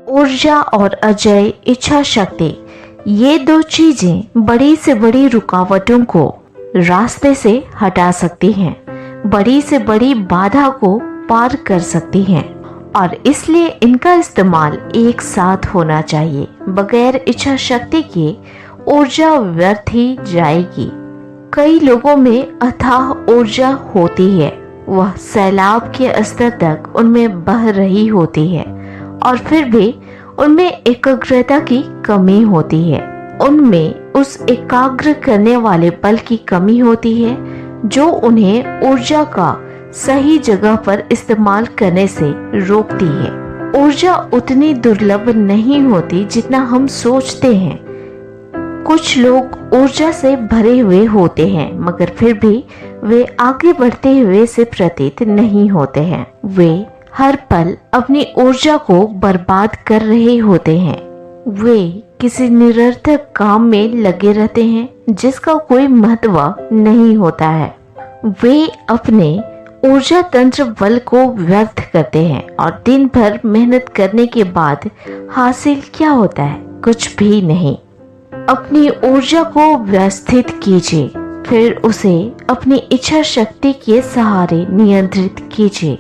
ऊर्जा और अजेय इच्छा शक्ति, ये दो चीजें बड़ी से बड़ी रुकावटों को रास्ते से हटा सकती हैं, बड़ी से बड़ी बाधा को पार कर सकती हैं और इसलिए इनका इस्तेमाल एक साथ होना चाहिए। बगैर इच्छा शक्ति के ऊर्जा व्यर्थ ही जाएगी। कई लोगों में अथाह ऊर्जा होती है, वह सैलाब के स्तर तक उनमें बह रही होती है और फिर भी उनमें एकाग्रता की कमी होती है। उनमें उस एकाग्र करने वाले बल की कमी होती है जो उन्हें ऊर्जा का सही जगह पर इस्तेमाल करने से रोकती है। ऊर्जा उतनी दुर्लभ नहीं होती जितना हम सोचते हैं। कुछ लोग ऊर्जा से भरे हुए होते हैं मगर फिर भी वे आगे बढ़ते हुए से प्रतीत नहीं होते हैं। वे हर पल अपनी ऊर्जा को बर्बाद कर रहे होते हैं। वे किसी निरर्थक काम में लगे रहते हैं जिसका कोई महत्व नहीं होता है। वे अपने ऊर्जा तंत्र बल को व्यर्थ करते हैं और दिन भर मेहनत करने के बाद हासिल क्या होता है? कुछ भी नहीं। अपनी ऊर्जा को व्यवस्थित कीजिए, फिर उसे अपनी इच्छा शक्ति के सहारे नियंत्रित कीजिए।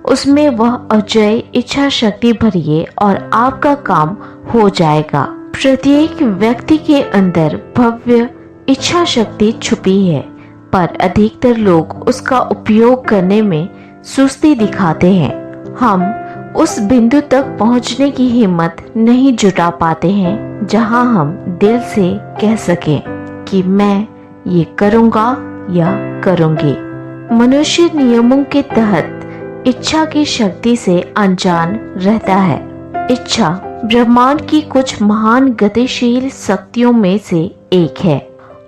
उसमें वह अजेय इच्छा शक्ति भरिए और आपका काम हो जाएगा। प्रत्येक व्यक्ति के अंदर भव्य इच्छा शक्ति छुपी है, पर अधिकतर लोग उसका उपयोग करने में सुस्ती दिखाते हैं। हम उस बिंदु तक पहुंचने की हिम्मत नहीं जुटा पाते हैं जहां हम दिल से कह सकें कि मैं ये करूंगा या करूंगी। मनुष्य नियमों के तहत इच्छा की शक्ति से अनजान रहता है। इच्छा ब्रह्मांड की कुछ महान गतिशील शक्तियों में से एक है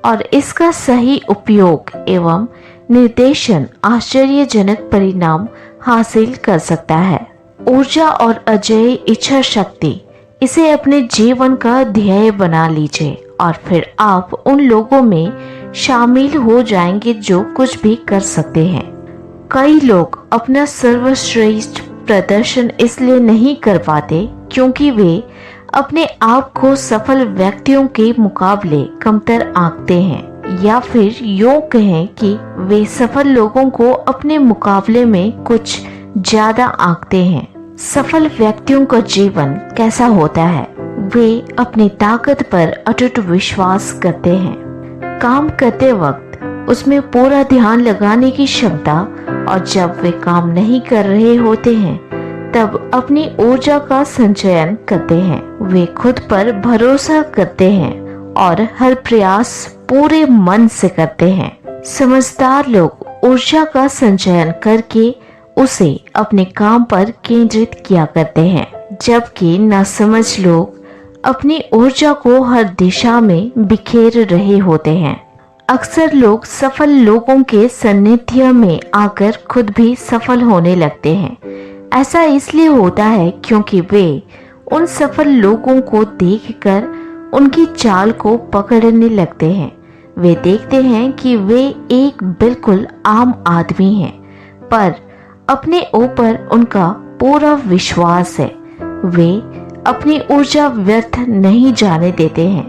और इसका सही उपयोग एवं निर्देशन आश्चर्यजनक परिणाम हासिल कर सकता है। ऊर्जा और अजेय इच्छा शक्ति, इसे अपने जीवन का ध्येय बना लीजिए और फिर आप उन लोगों में शामिल हो जाएंगे जो कुछ भी कर सकते हैं। कई लोग अपना सर्वश्रेष्ठ प्रदर्शन इसलिए नहीं कर पाते क्योंकि वे अपने आप को सफल व्यक्तियों के मुकाबले कमतर आंकते हैं, या फिर यूं कहें कि वे सफल लोगों को अपने मुकाबले में कुछ ज्यादा आंकते हैं। सफल व्यक्तियों का जीवन कैसा होता है? वे अपनी ताकत पर अटूट विश्वास करते हैं, काम करते वक्त उसमें पूरा ध्यान लगाने की क्षमता, और जब वे काम नहीं कर रहे होते हैं तब अपनी ऊर्जा का संचयन करते हैं। वे खुद पर भरोसा करते हैं और हर प्रयास पूरे मन से करते हैं। समझदार लोग ऊर्जा का संचयन करके उसे अपने काम पर केंद्रित किया करते हैं, जबकि नासमझ लोग अपनी ऊर्जा को हर दिशा में बिखेर रहे होते हैं। अक्सर लोग सफल लोगों के सानिध्य में आकर खुद भी सफल होने लगते हैं। ऐसा इसलिए होता है क्योंकि वे उन सफल लोगों को देखकर उनकी चाल को पकड़ने लगते हैं। वे देखते हैं कि वे एक बिल्कुल आम आदमी हैं, पर अपने ऊपर उनका पूरा विश्वास है। वे अपनी ऊर्जा व्यर्थ नहीं जाने देते हैं,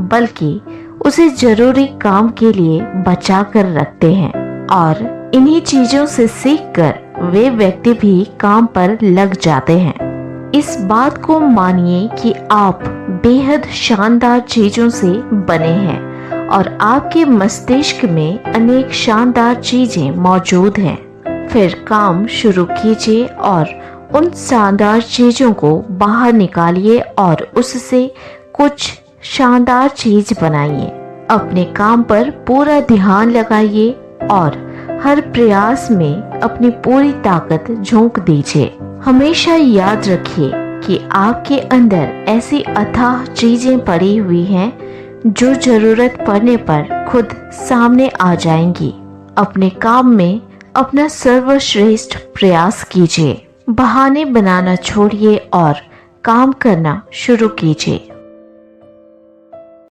बल्कि उसे जरूरी काम के लिए बचा कर रखते हैं और इन्हीं चीजों से सीखकर वे व्यक्ति भी काम पर लग जाते हैं। इस बात को मानिए कि आप बेहद शानदार चीजों से बने हैं और आपके मस्तिष्क में अनेक शानदार चीजें मौजूद हैं। फिर काम शुरू कीजिए और उन शानदार चीजों को बाहर निकालिए और उससे कुछ शानदार चीज बनाइए। अपने काम पर पूरा ध्यान लगाइए और हर प्रयास में अपनी पूरी ताकत झोंक दीजिए। हमेशा याद रखिए कि आपके अंदर ऐसी अथाह चीजें पड़ी हुई हैं जो जरूरत पड़ने पर खुद सामने आ जाएंगी। अपने काम में अपना सर्वश्रेष्ठ प्रयास कीजिए। बहाने बनाना छोड़िए और काम करना शुरू कीजिए।